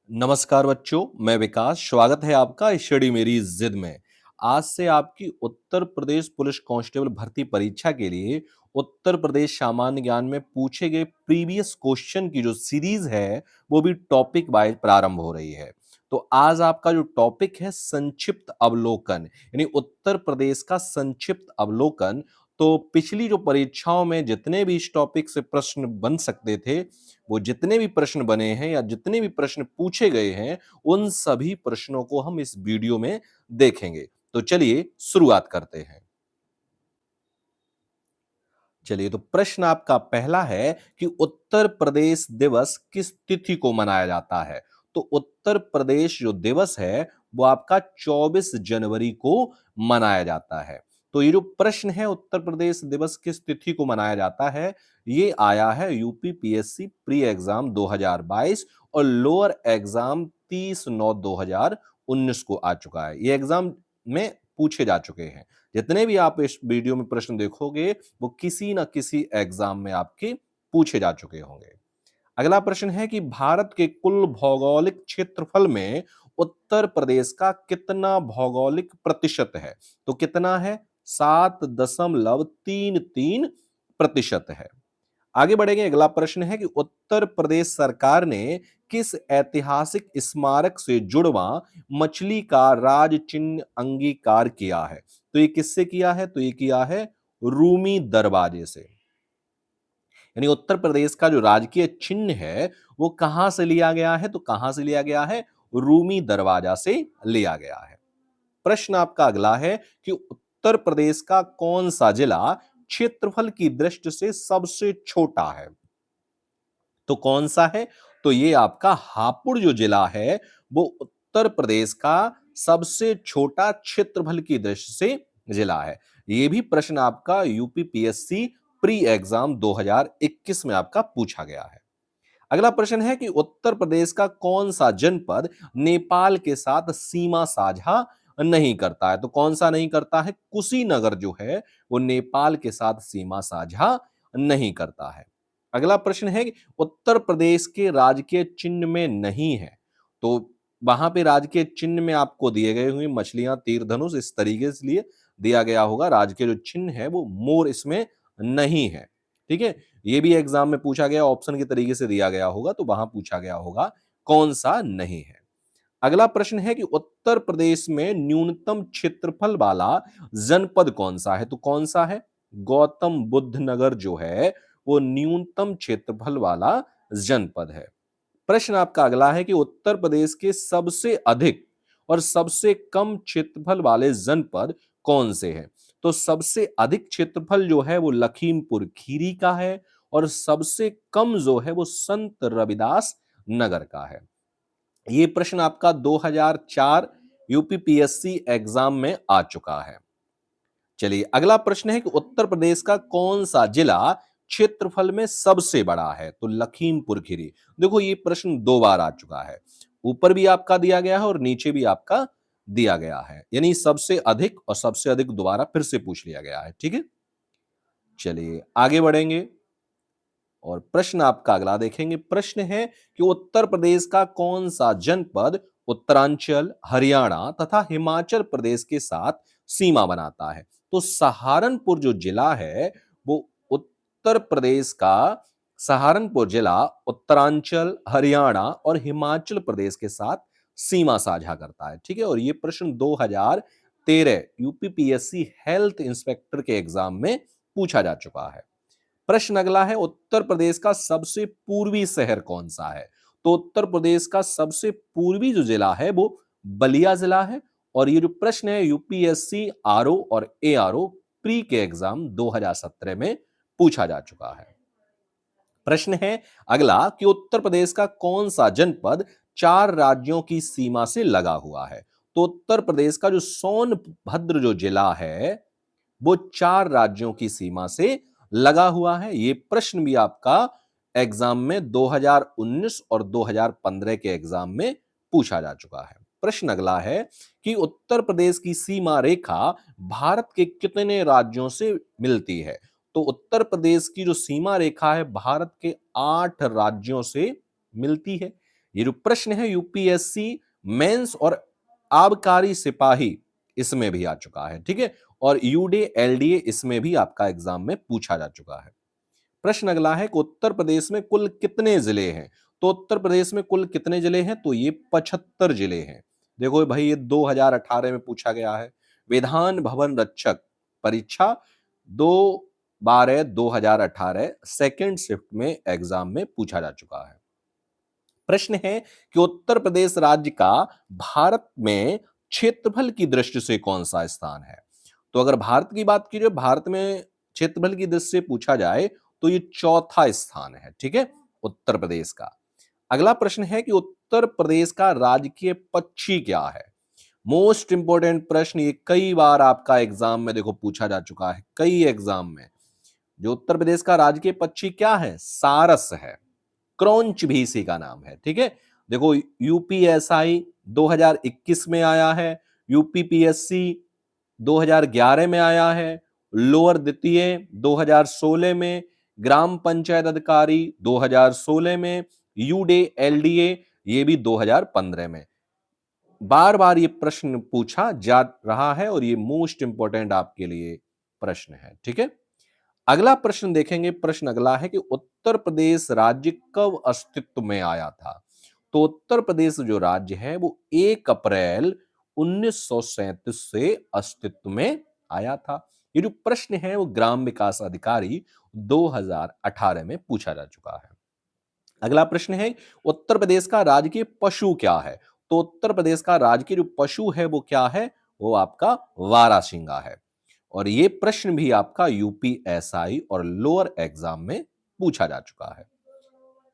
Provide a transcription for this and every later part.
नमस्कार बच्चों, मैं विकास। स्वागत है आपका स्टडी मेरी जिद में। आज से आपकी उत्तर प्रदेश पुलिस कांस्टेबल भर्ती परीक्षा के लिए उत्तर प्रदेश सामान्य ज्ञान में पूछे गए प्रीवियस क्वेश्चन की जो सीरीज है वो भी टॉपिक वाइज प्रारंभ हो रही है। तो आज आपका जो टॉपिक है संक्षिप्त अवलोकन, यानी उत्तर प्रदेश का संक्षिप्त अवलोकन। तो पिछली जो परीक्षाओं में जितने भी इस टॉपिक से प्रश्न बन सकते थे, वो जितने भी प्रश्न बने हैं या जितने भी प्रश्न पूछे गए हैं, उन सभी प्रश्नों को हम इस वीडियो में देखेंगे। तो चलिए शुरुआत करते हैं। चलिए, तो प्रश्न आपका पहला है कि उत्तर प्रदेश दिवस किस तिथि को मनाया जाता है। तो उत्तर प्रदेश जो दिवस है वो आपका 24 जनवरी को मनाया जाता है। तो ये जो प्रश्न है उत्तर प्रदेश दिवस किस तिथि को मनाया जाता है, ये आया है यूपी पीएससी प्री एग्जाम 2022 और लोअर एग्जाम 30/9/2019 को आ चुका है। ये एग्जाम में पूछे जा चुके हैं। जितने भी आप इस वीडियो में प्रश्न देखोगे वो किसी न किसी एग्जाम में आपके पूछे जा चुके होंगे। अगला प्रश्न है कि भारत के कुल भौगोलिक क्षेत्रफल में उत्तर प्रदेश का कितना भौगोलिक प्रतिशत है। तो कितना है? 7.33% है। आगे बढ़ेंगे। अगला प्रश्न है कि उत्तर प्रदेश सरकार ने किस ऐतिहासिक स्मारक से जुड़वा मछली का राज चिन्ह अंगीकार किया है। तो ये किससे किया है? तो ये किया है रूमी दरवाजे से। यानी उत्तर प्रदेश का जो राजकीय चिन्ह है वो कहां से लिया गया है? तो कहां से लिया गया है? रूमी दरवाजा से लिया गया है। प्रश्न आपका अगला है कि उत्तर प्रदेश का कौन सा जिला क्षेत्रफल की दृष्टि से सबसे छोटा है। तो कौन सा है? तो ये आपका हापुड़ जो जिला है वो उत्तर प्रदेश का सबसे छोटा क्षेत्रफल की दृष्टि से जिला है। ये भी प्रश्न आपका यूपी पीएससी प्री एग्जाम 2021 में आपका पूछा गया है। अगला प्रश्न है कि उत्तर प्रदेश का कौन सा जनपद नेपाल के साथ सीमा साझा नहीं करता है। तो कौन सा नहीं करता है? कुशीनगर जो है वो नेपाल के साथ सीमा साझा नहीं करता है। अगला प्रश्न है कि उत्तर प्रदेश के राजकीय चिन्ह में नहीं है। तो वहां पे राजकीय चिन्ह में आपको दिए गए हुए मछलियां, तीर धनुष इस तरीके से लिए दिया गया होगा। राजकीय जो चिन्ह है वो मोर इसमें नहीं है। ठीक है, ये भी एग्जाम में पूछा गया, ऑप्शन के तरीके से दिया गया होगा तो वहां पूछा गया होगा कौन सा नहीं है। अगला प्रश्न है कि उत्तर प्रदेश में न्यूनतम क्षेत्रफल वाला जनपद कौन सा है। तो कौन सा है? गौतम बुद्ध नगर जो है वो न्यूनतम क्षेत्रफल वाला जनपद है। प्रश्न आपका अगला है कि उत्तर प्रदेश के सबसे अधिक और सबसे कम क्षेत्रफल वाले जनपद कौन से हैं। तो सबसे अधिक क्षेत्रफल जो है वो लखीमपुर खीरी का है और सबसे कम जो है वो संत रविदास नगर का है। ये प्रश्न आपका 2004 यूपीपीएससी एग्जाम में आ चुका है। चलिए, अगला प्रश्न है कि उत्तर प्रदेश का कौन सा जिला क्षेत्रफल में सबसे बड़ा है। तो लखीमपुर खीरी। देखो, ये प्रश्न 2 बार आ चुका है। ऊपर भी आपका दिया गया है और नीचे भी आपका दिया गया है, यानी सबसे अधिक और सबसे अधिक दोबारा फिर से पूछ लिया गया है। ठीक है, चलिए आगे बढ़ेंगे और प्रश्न आपका अगला देखेंगे। प्रश्न है कि उत्तर प्रदेश का कौन सा जनपद उत्तरांचल, हरियाणा तथा हिमाचल प्रदेश के साथ सीमा बनाता है। तो सहारनपुर जो जिला है वो उत्तर प्रदेश का सहारनपुर जिला उत्तरांचल, हरियाणा और हिमाचल प्रदेश के साथ सीमा साझा करता है। ठीक है, और ये प्रश्न 2013 यूपीपीएससी हेल्थ इंस्पेक्टर के एग्जाम में पूछा जा चुका है। प्रश्न अगला है उत्तर प्रदेश का सबसे पूर्वी शहर कौन सा है। तो उत्तर प्रदेश का सबसे पूर्वी जो जिला है वो बलिया जिला है। और ये जो प्रश्न है यूपीएससी आरओ और एआरओ प्री के एग्जाम 2017 में पूछा जा चुका है। प्रश्न है अगला कि उत्तर प्रदेश का कौन सा जनपद 4 राज्यों की सीमा से लगा हुआ है। तो उत्तर प्रदेश का जो सोनभद्र जो जिला है वो 4 राज्यों की सीमा से लगा हुआ है। ये प्रश्न भी आपका एग्जाम में 2019 और 2015 के एग्जाम में पूछा जा चुका है। प्रश्न अगला है कि उत्तर प्रदेश की सीमा रेखा भारत के कितने राज्यों से मिलती है। तो उत्तर प्रदेश की जो सीमा रेखा है भारत के 8 राज्यों से मिलती है। ये जो प्रश्न है यूपीएससी मेंस और आबकारी सिपाही इसमें भी आ चुका है, ठीक है। और यूडे एलडीए इसमें भी आपका एग्जाम में पूछा जा चुका है। प्रश्न अगला है कि उत्तर प्रदेश में कुल कितने जिले हैं? तो उत्तर प्रदेश में कुल कितने जिले हैं? तो ये 75 जिले हैं। देखो भाई, ये 2018 में पूछा गया है। विधान भवन रक्षक परीक्षा 2/12/2018 सेकेंड शिफ्ट में एग्जाम में पूछा जा चुका है। प्रश्न है कि उत्तर प्रदेश राज्य का भारत में क्षेत्रफल की दृष्टि से कौन सा स्थान है? तो अगर भारत की बात की जाए, भारत में क्षेत्रफल की दृष्टि से पूछा जाए तो ये चौथा स्थान है, ठीक है, उत्तर प्रदेश का। अगला प्रश्न है कि उत्तर प्रदेश का राजकीय पक्षी क्या है? मोस्ट इंपोर्टेंट प्रश्न, ये कई बार आपका एग्जाम में देखो पूछा जा चुका है, कई एग्जाम में। जो उत्तर प्रदेश का राजकीय पक्षी क्या है? सारस है। क्रॉन्च भी इसी का नाम है, ठीक है। देखो, यूपीएसआई 2021 में आया है, यूपीपीएससी 2011 में आया है, लोअर द्वितीय 2016 में, ग्राम पंचायत अधिकारी 2016 में, यूडे एलडीए ये भी 2015 में। बार बार ये प्रश्न पूछा जा रहा है और ये मोस्ट इंपोर्टेंट आपके लिए प्रश्न है, ठीक है। अगला प्रश्न देखेंगे। प्रश्न अगला है कि उत्तर प्रदेश राज्य कब अस्तित्व में आया था? तो उत्तर प्रदेश जो राज्य है वो 1 अप्रैल 1937 से अस्तित्व में आया था। ये जो प्रश्न है वो ग्राम विकास अधिकारी 2018 में पूछा जा चुका है। अगला प्रश्न है, उत्तर प्रदेश का राजकीय पशु क्या है? तो उत्तर प्रदेश का राजकीय जो पशु है वो क्या है? वो आपका वारासिंगा है। और ये प्रश्न भी आपका यूपीएसआई और लोअर एग्जाम में पूछा जा चुका है।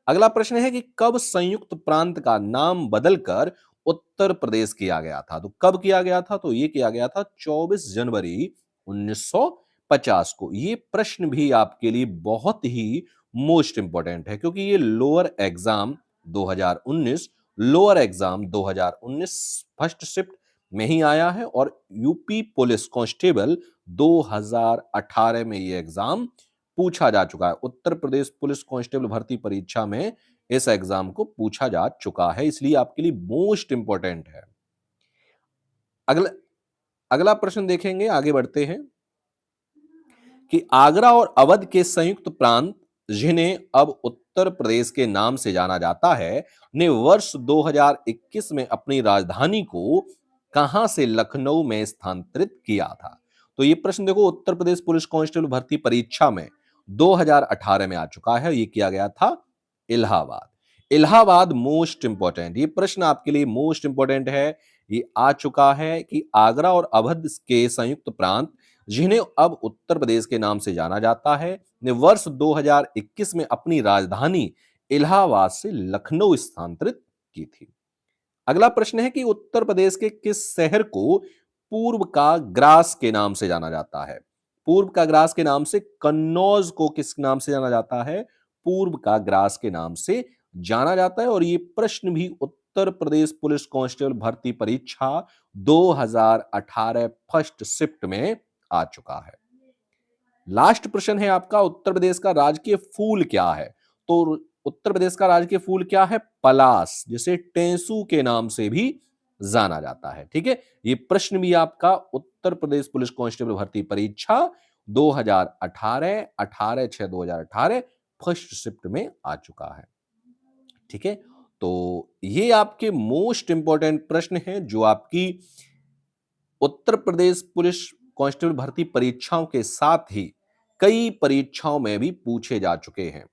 अगला प्रश्न है कि कब संयुक्त प्रांत का नाम बदलकर उत्तर प्रदेश किया गया था? तो कब किया गया था? तो ये किया गया था 24 जनवरी 1950 को। ये प्रश्न भी आपके लिए बहुत ही मोस्ट इंपॉर्टेंट है, क्योंकि ये lower exam 2019 lower exam 2019 first shift में ही आया है। और यूपी पुलिस कांस्टेबल 2018 में ये एग्जाम पूछा जा चुका है। उत्तर प्रदेश पुलिस कांस्टेबल भर्ती परीक्षा में इस एग्जाम को पूछा जा चुका है, इसलिए आपके लिए मोस्ट इंपॉर्टेंट है। अगला अगला प्रश्न देखेंगे, आगे बढ़ते हैं कि आगरा और अवध के संयुक्त प्रांत, जिन्हें अब उत्तर प्रदेश के नाम से जाना जाता है, ने वर्ष 2021 में अपनी राजधानी को कहां से लखनऊ में स्थानांतरित किया था? तो ये प्रश्न देखो उत्तर प्रदेश पुलिस कांस्टेबल भर्ती परीक्षा में 2018 में आ चुका है। ये किया गया था इलाहाबाद। इलाहाबाद मोस्ट इंपॉर्टेंट, ये प्रश्न आपके लिए मोस्ट इंपॉर्टेंट है। ये आ चुका है कि आगरा और अवध के संयुक्त प्रांत, जिन्हें अब उत्तर प्रदेश के नाम से जाना जाता है, ने वर्ष 2021 में अपनी राजधानी इलाहाबाद से लखनऊ स्थानांतरित की थी। अगला प्रश्न है कि उत्तर प्रदेश के किस शहर को पूर्व का ग्रास के नाम से जाना जाता है? पूर्व का ग्रास के नाम से कन्नौज को किस नाम से जाना जाता है? पूर्व का ग्रास के नाम से जाना जाता है। और ये प्रश्न भी उत्तर प्रदेश पुलिस कांस्टेबल भर्ती परीक्षा 2018 फर्स्ट शिफ्ट में आ चुका है। लास्ट प्रश्न है आपका, उत्तर प्रदेश का राजकीय फूल क्या है? तो उत्तर प्रदेश का राजकीय फूल क्या है? पलास, जिसे टेंसू के नाम से भी जाना जाता है, ठीक है। ये प्रश्न भी आपका उत्तर प्रदेश पुलिस कांस्टेबल भर्ती परीक्षा 2018 18/6/2018 फर्स्ट शिफ्ट में आ चुका है, ठीक है। तो ये आपके मोस्ट इंपॉर्टेंट प्रश्न हैं जो आपकी उत्तर प्रदेश पुलिस कांस्टेबल भर्ती परीक्षाओं के साथ ही कई परीक्षाओं में भी पूछे जा चुके हैं।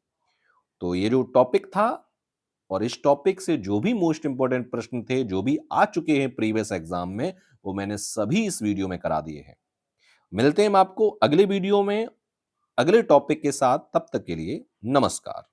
तो ये जो टॉपिक था, और इस टॉपिक से जो भी मोस्ट इंपॉर्टेंट प्रश्न थे, जो भी आ चुके हैं प्रीवियस एग्जाम में, वो मैंने सभी इस वीडियो में करा दिए हैं। मिलते हैं हम आपको अगले वीडियो में अगले टॉपिक के साथ। तब तक के लिए नमस्कार।